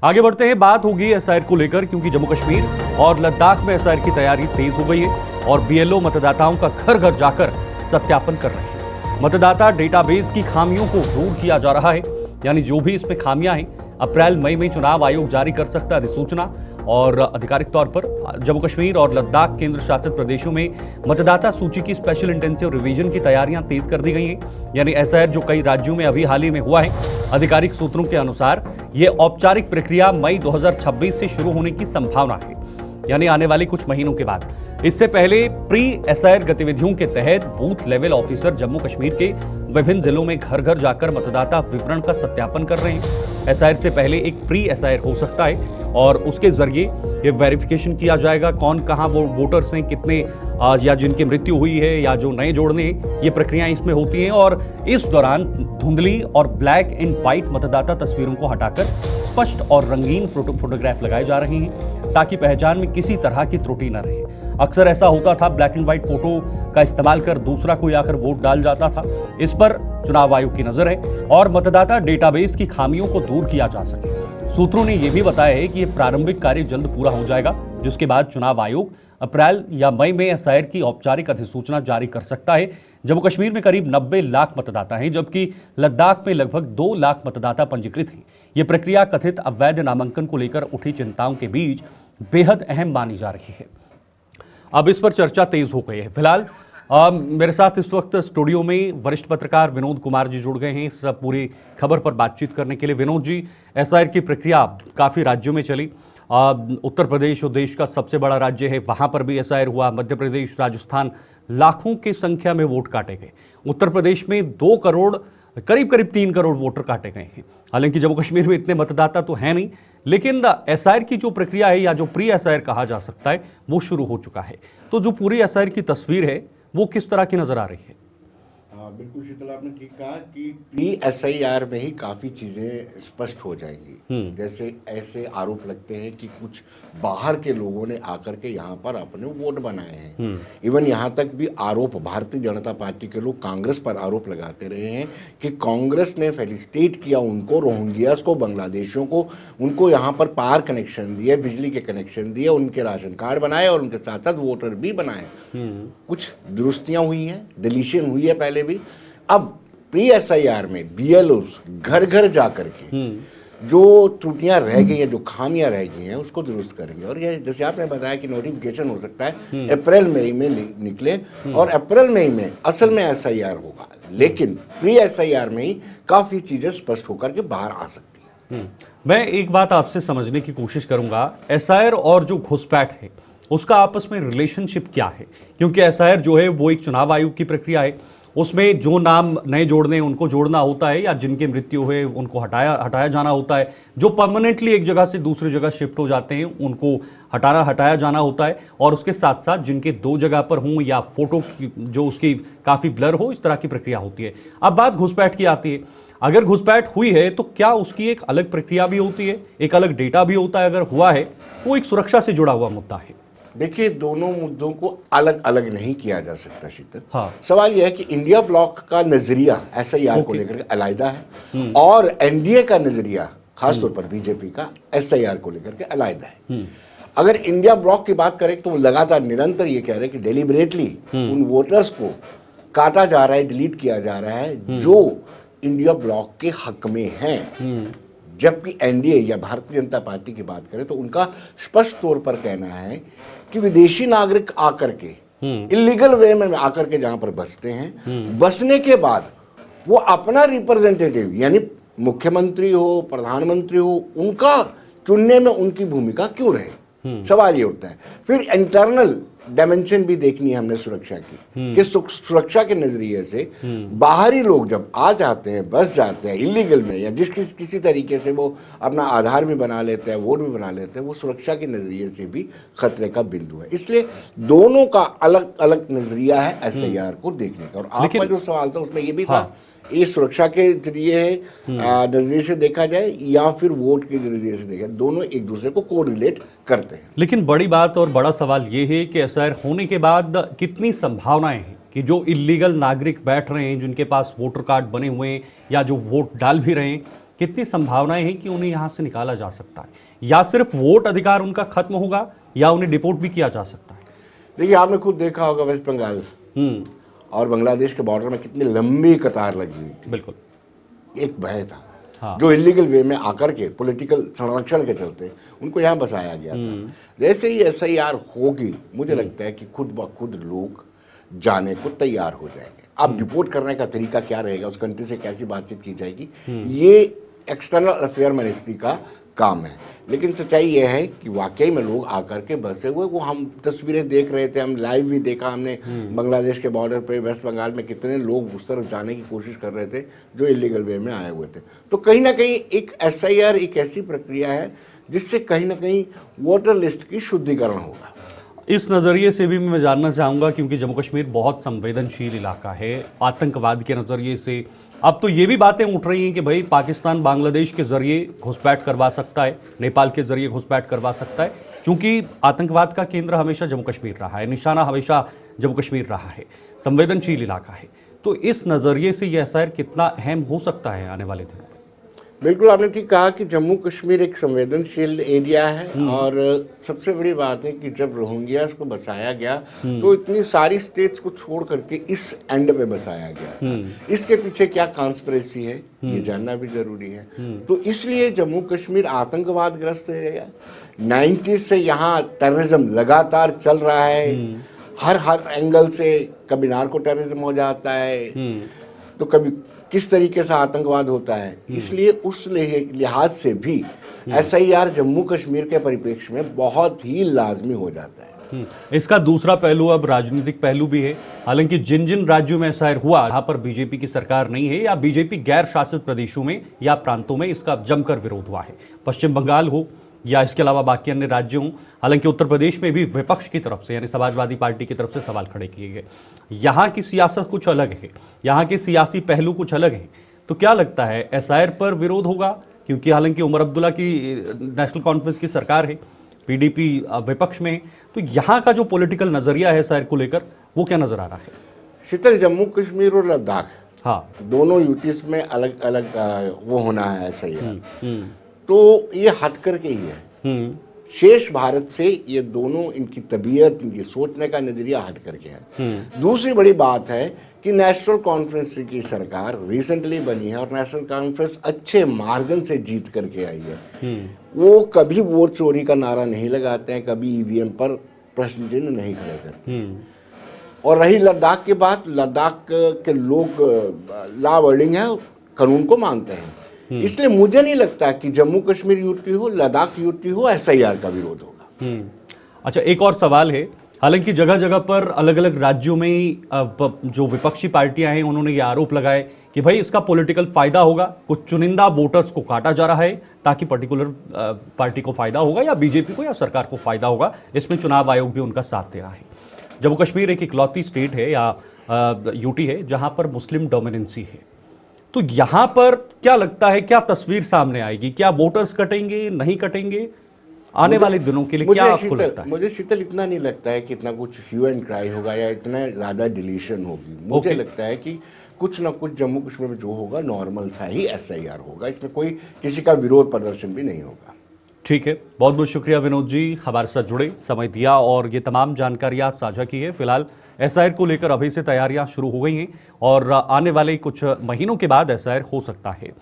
आगे बढ़ते हैं, बात होगी एसआईआर को लेकर, क्योंकि जम्मू कश्मीर और लद्दाख में एसआईआर की तैयारी तेज हो गई है और बीएलओ मतदाताओं का घर घर जाकर सत्यापन कर रहे हैं। मतदाता डेटाबेस की खामियों को दूर किया जा रहा है, यानी जो भी इसमें खामियां हैं अप्रैल मई में चुनाव आयोग जारी कर सकता है अधिसूचना। और आधिकारिक तौर पर जम्मू कश्मीर और लद्दाख केंद्र शासित प्रदेशों में मतदाता सूची की स्पेशल इंटेंसिव रिवीजन की तैयारियां तेज कर दी गई हैं, यानी एसआईआर जो कई राज्यों में अभी हाल ही में हुआ है। आधिकारिक सूत्रों के अनुसार यह औपचारिक प्रक्रिया मई 2026 से शुरू होने की संभावना है, यानी आने वाले कुछ महीनों के बाद। इससे पहले प्री एसआईआर गतिविधियों के तहत booth level officer Jammu Kashmir के विभिन्न जिलों में घर घर जाकर मतदाता विवरण का सत्यापन कर रहे हैं। एसआईआर से पहले एक प्री एसआईआर हो सकता है और उसके जरिए ये वेरिफिकेशन किया जाएगा कौन कहां वो वोटर्स हैं, कितने या जिनकी मृत्यु हुई है या जो नए जोड़ने हैं, ये प्रक्रियाएं इसमें होती हैं। और इस दौरान धुंधली और ब्लैक एंड व्हाइट मतदाता तस्वीरों को हटाकर स्पष्ट और रंगीन फोटोग्राफ लगाए जा रहे हैं, ताकि पहचान में किसी तरह की त्रुटि न रहे। अक्सर ऐसा होता था, ब्लैक एंड व्हाइट फोटो का इस्तेमाल कर दूसरा कोई आकर वोट डाल जाता था। इस पर चुनाव आयोग की नजर है और मतदाता डेटाबेस की खामियों को दूर किया जा सके। सूत्रों ने यह भी बताया है कि यह प्रारंभिक कार्य जल्द पूरा हो जाएगा, जिसके बाद चुनाव आयोग अप्रैल या मई में एसआईआर की औपचारिक अधिसूचना जारी कर सकता है। जम्मू कश्मीर में करीब 90 लाख मतदाता हैं, जबकि लद्दाख में लगभग 2 लाख मतदाता पंजीकृत हैं। यह प्रक्रिया कथित अवैध नामांकन को लेकर उठी चिंताओं के बीच बेहद अहम मानी जा रही है। अब इस पर चर्चा तेज हो गई है। फिलहाल मेरे साथ इस वक्त स्टूडियो में वरिष्ठ पत्रकार विनोद कुमार जी जुड़ गए हैं इस पूरी खबर पर बातचीत करने के लिए। विनोद जी, एसआईआर की प्रक्रिया काफ़ी राज्यों में चली। उत्तर प्रदेश जो देश का सबसे बड़ा राज्य है, वहां पर भी एसआईआर हुआ। मध्य प्रदेश, राजस्थान, लाखों की संख्या में वोट काटे गए। उत्तर प्रदेश में 2 करोड़ करीब 3 करोड़ वोटर काटे गए हैं। हालांकि जम्मू कश्मीर में इतने मतदाता तो है नहीं, लेकिन एसआईआर की जो प्रक्रिया है या जो प्री एसआईआर कहा जा सकता है वो शुरू हो चुका है। तो जो पूरी एसआईआर की तस्वीर है वो किस तरह की नजर आ रही है? बिल्कुल शीतल, आपने ठीक कहा कि प्री एसआईआर में ही काफ़ी चीज़ें स्पष्ट हो जाएंगी। जैसे ऐसे आरोप लगते हैं कि कुछ बाहर के लोगों ने आकर के यहाँ पर अपने वोट बनाए हैं। इवन यहाँ तक भी आरोप भारतीय जनता पार्टी के लोग कांग्रेस पर आरोप लगाते रहे हैं कि कांग्रेस ने फेलिसिटेट किया उनको, रोहिंग्यास को, बांग्लादेशियों को, उनको यहाँ पर पावर कनेक्शन दिए, बिजली के कनेक्शन दिए, उनके राशन कार्ड बनाए और उनके साथ साथ वोटर भी बनाए। कुछ दुरुस्तियाँ हुई हैं, डिलीशन हुई है पहले भी। अब प्री एसआईआर में बीएलओस घर घर जाकर के जो त्रुटियां रह गई हैं, जो खामियां रह गई हैं, उसको दुरुस्त करेंगे। और ये जैसे आपने बताया कि नोटिफिकेशन हो सकता है अप्रैल मई में निकले और अप्रैल मई में असल में एसआईआर होगा, लेकिन प्री एसआईआर में ही काफ़ी चीज़ें स्पष्ट होकर के बाहर आ सकती हैं। मैं एक बात आपसे समझने की कोशिश करूंगा, एसआईआर और जो घुसपैठ है उसका आपस में रिलेशनशिप क्या है? क्योंकि एसआईआर जो है वो एक चुनाव आयोग की प्रक्रिया है, उसमें जो नाम नए जोड़ने हैं उनको जोड़ना होता है या जिनकी मृत्यु है उनको हटाया जाना होता है। जो परमानेंटली एक जगह से दूसरी जगह शिफ्ट हो जाते हैं उनको हटाया जाना होता है। और उसके साथ साथ जिनके 2 जगह पर हों या फोटो जो उसकी काफ़ी ब्लर हो, इस तरह की प्रक्रिया होती है। अब बात घुसपैठ की आती है। अगर घुसपैठ हुई है तो क्या उसकी एक अलग प्रक्रिया भी होती है, एक अलग डेटा भी होता है? अगर हुआ है तो एक सुरक्षा से जुड़ा हुआ मुद्दा है। देखिए, दोनों मुद्दों को अलग अलग नहीं किया जा सकता शीतल। हाँ। सवाल यह है कि इंडिया ब्लॉक का नजरिया एसआईआर को लेकर के अलग है और एनडीए का नजरिया खासतौर पर बीजेपी का एसआईआर को लेकर के अलग है। अगर इंडिया ब्लॉक की बात करें तो वो लगातार निरंतर ये कह रहे हैं कि डेलिबरेटली उन वोटर्स को काटा जा रहा है, डिलीट किया जा रहा है जो इंडिया ब्लॉक के हक में हैं। जबकि एनडीए या भारतीय जनता पार्टी की बात करें तो उनका स्पष्ट तौर पर कहना है कि विदेशी नागरिक आकर के इलीगल वे में आकर के जहां पर बसते हैं, बसने के बाद वो अपना रिप्रेजेंटेटिव यानी मुख्यमंत्री हो, प्रधानमंत्री हो, उनका चुनने में उनकी भूमिका क्यों रहे? सवाल ये उठता है। फिर इंटरनल डायमेंशन भी देखनी है हमने सुरक्षा की, कि सुरक्षा के नजरिए से बाहरी लोग जब आ जाते हैं, बस जाते हैं इलीगल में या किसी तरीके से वो अपना आधार भी बना लेते हैं, वोट भी बना लेते हैं, वो सुरक्षा के नजरिए से भी खतरे का बिंदु है। इसलिए दोनों का अलग अलग नजरिया है एसआईआर को देखने का। और आपका जो सवाल था उसमें ये भी था, ये सुरक्षा के जरिए नजरिए से देखा जाए या फिर वोट के जरिए से देखा जाए, दोनों एक दूसरे को कोरिलेट करते हैं। लेकिन बड़ी बात और बड़ा सवाल ये है कि एसआईआर होने के बाद कितनी संभावनाएं हैं कि जो इलीगल नागरिक बैठ रहे हैं, जिनके पास वोटर कार्ड बने हुए हैं या जो वोट डाल भी रहे हैं, कितनी संभावनाएं हैं कि उन्हें यहां से निकाला जा सकता है, या सिर्फ वोट अधिकार उनका खत्म होगा या उन्हें डिपोर्ट भी किया जा सकता है? देखिए, आपने खुद देखा होगा वेस्ट बंगाल और बांग्लादेश के बॉर्डर में कितनी लंबी कतार लगी हुई थी। बिल्कुल, एक भय था। हाँ। जो इलीगल वे में आकर के पॉलिटिकल संरक्षण के चलते उनको यहाँ बसाया गया था। जैसे ही SIR होगी, मुझे लगता है कि खुद ब खुद लोग जाने को तैयार हो जाएंगे। अब डिपोर्ट करने का तरीका क्या रहेगा, उस कंट्री से कैसी बातचीत की जाएगी, ये एक्सटर्नल अफेयर मिनिस्ट्री का काम है। लेकिन सच्चाई यह है कि वाकई में लोग आकर के बसे हुए, वो हम तस्वीरें देख रहे थे, हम लाइव भी देखा हमने, बांग्लादेश के बॉर्डर पे वेस्ट बंगाल में कितने लोग उस तरफ जाने की कोशिश कर रहे थे जो इलीगल वे में आए हुए थे। तो कहीं ना कहीं एक SIR एक ऐसी प्रक्रिया है जिससे कहीं ना कहीं वोटर लिस्ट की शुद्धिकरण होगा। इस नज़रिए से भी मैं जानना चाहूँगा, क्योंकि जम्मू कश्मीर बहुत संवेदनशील इलाका है आतंकवाद के नज़रिए से। अब तो ये भी बातें उठ रही हैं कि भाई पाकिस्तान बांग्लादेश के ज़रिए घुसपैठ करवा सकता है, नेपाल के ज़रिए घुसपैठ करवा सकता है, क्योंकि आतंकवाद का केंद्र हमेशा जम्मू कश्मीर रहा है, निशाना हमेशा जम्मू कश्मीर रहा है, संवेदनशील इलाका है। तो इस नज़रिए से यह SIR कितना अहम हो सकता है आने वाले दिनों में? बिल्कुल, आपने ठीक कहा कि जम्मू कश्मीर एक संवेदनशील एरिया है। और सबसे बड़ी बात है कि जब रोहिंग्यास को बसाया गया तो इतनी सारी स्टेट्स को छोड़ करके इस एंड पे बसाया गया था। इसके पीछे क्या कॉन्स्पिरेसी है, ये जानना भी जरूरी है। तो इसलिए जम्मू कश्मीर आतंकवाद ग्रस्त एरिया, 90s से यहाँ टेररिज्म लगातार चल रहा है। हर एंगल से कभी नार्को टेररिज्म हो जाता है, तो कभी किस तरीके से आतंकवाद होता है। इसलिए उस लिहाज से भी SIR जम्मू कश्मीर के परिप्रेक्ष्य में बहुत ही लाजमी हो जाता है। इसका दूसरा पहलू अब राजनीतिक पहलू भी है। हालांकि जिन जिन राज्यों में SIR हुआ, जहां पर बीजेपी की सरकार नहीं है या बीजेपी गैर शासित प्रदेशों में या प्रांतों में इसका जमकर विरोध हुआ है, पश्चिम बंगाल हो या इसके अलावा बाकी अन्य राज्यों हों। हालांकि उत्तर प्रदेश में भी विपक्ष की तरफ से यानी समाजवादी पार्टी की तरफ से सवाल खड़े किए गए। यहाँ की सियासत कुछ अलग है, यहाँ के सियासी पहलू कुछ अलग है। तो क्या लगता है SIR पर विरोध होगा? क्योंकि हालांकि उमर अब्दुल्ला की नेशनल कॉन्फ्रेंस की सरकार है, PDP विपक्ष में है, तो यहाँ का जो पॉलिटिकल नजरिया है SIR को लेकर वो क्या नजर आ रहा है? शीतल, जम्मू कश्मीर और लद्दाख, हाँ, दोनों यूटीज में अलग अलग वो होना है SIR। तो ये हट करके ही है शेष भारत से, ये दोनों इनकी तबीयत, इनकी सोचने का नजरिया हट करके है। दूसरी बड़ी बात है कि नेशनल कॉन्फ्रेंस की सरकार रिसेंटली बनी है और नेशनल कॉन्फ्रेंस अच्छे मार्जिन से जीत करके आई है। वो कभी वोट चोरी का नारा नहीं लगाते हैं, कभी EVM पर प्रश्न चिन्ह नहीं खड़े करते। और रही लद्दाख की बात, लद्दाख के लोग लॉ अबॉइडिंग है, कानून को मानते हैं। इसलिए मुझे नहीं लगता कि जम्मू कश्मीर यूटी हो, लद्दाख यूटी हो, SIR का विरोध होगा। अच्छा, एक और सवाल है। हालांकि जगह जगह पर अलग अलग राज्यों में जो विपक्षी पार्टियां हैं उन्होंने ये आरोप लगाए कि भाई इसका पॉलिटिकल फायदा होगा, कुछ चुनिंदा वोटर्स को काटा जा रहा है ताकि पर्टिकुलर पार्टी को फायदा होगा या बीजेपी को या सरकार को फायदा होगा। इसमें चुनाव आयोग भी उनका साथ दे रहा है। जम्मू कश्मीर एक इकलौती स्टेट है या यूटी है जहां पर मुस्लिम डोमिनेंसी है। तो यहां पर क्या लगता है, क्या तस्वीर सामने आएगी? क्या वोटर्स कटेंगे, नहीं कटेंगे आने वाले दिनों के लिए? क्या आपको लगता है? मुझे शीतल इतना नहीं लगता है कि इतना कुछ ह्यू एंड क्राई होगा या इतना ज़्यादा डिलीशन होगी। मुझे लगता है कि कुछ ना कुछ जम्मू कश्मीर में जो होगा नॉर्मल सा ही SIR होगा, इसमें कोई किसी का विरोध प्रदर्शन भी नहीं होगा। ठीक है, बहुत बहुत शुक्रिया विनोद जी, हमारे साथ जुड़े, समय दिया और ये तमाम जानकारियाँ साझा की है। फिलहाल SIR को लेकर अभी से तैयारियां शुरू हो गई हैं और आने वाले कुछ महीनों के बाद SIR हो सकता है।